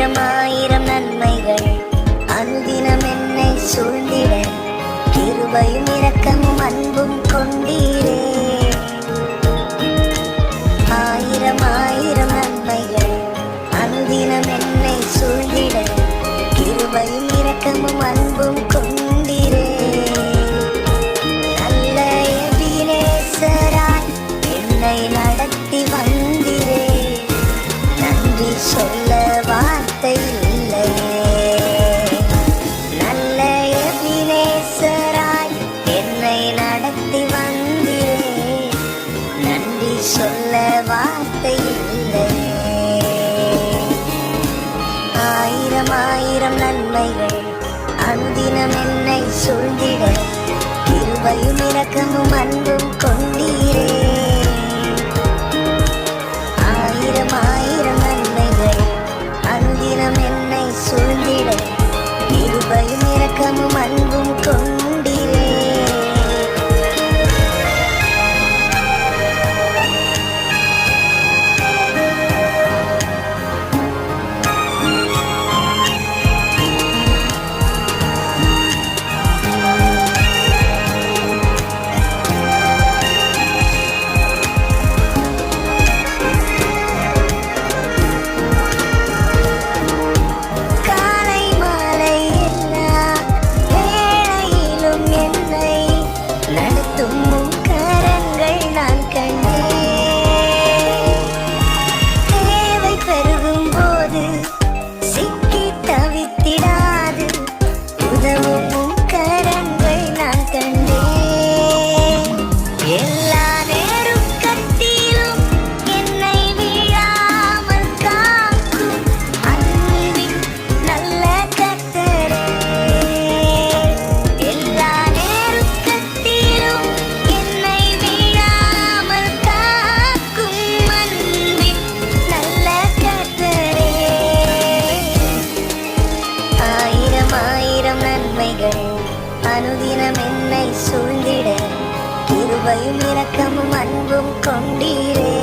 ஆயிரம் ஆயிரம் நன்மைகள் அனுதினம் என்னை சூழ்ந்திட கிருபையும் இரக்கமும் அன்பும் கொண்டீரே. ஆயிரம் ஆயிரம் நன்மைகள் அனுதினம் என்னை சூழ்ந்திட கிருபையும் இரக்கமும் அன்பும் கொண்டீரே. நல்ல எபினேசராய் என்னை நடத்தி வந்தீரே. நன்றி சொல்ல வார்த்தை இல்லையே. நல்ல எபினேசராய் என்னை நடத்தி வந்தீரே. நன்றி சொல்ல வார்த்தை இல்லையே. ஆயிரம் ஆயிரம் நன்மைகள் அனுதினம் என்னை சூழ்ந்திட கிருபையும் இரக்கமும் அன்பும் கொண்டீரே. ஆயிரம் ஆயிரம் நன்மைகள் அனுதினம் என்னை சூழ்ந்திட கிருபையும் இரக்கமும் அன்பும் கொண்டீரே. அனுதினம் என்னை சூழ்ந்திட கிருபையும் இரக்கமும் அன்பும் கொண்டீரே.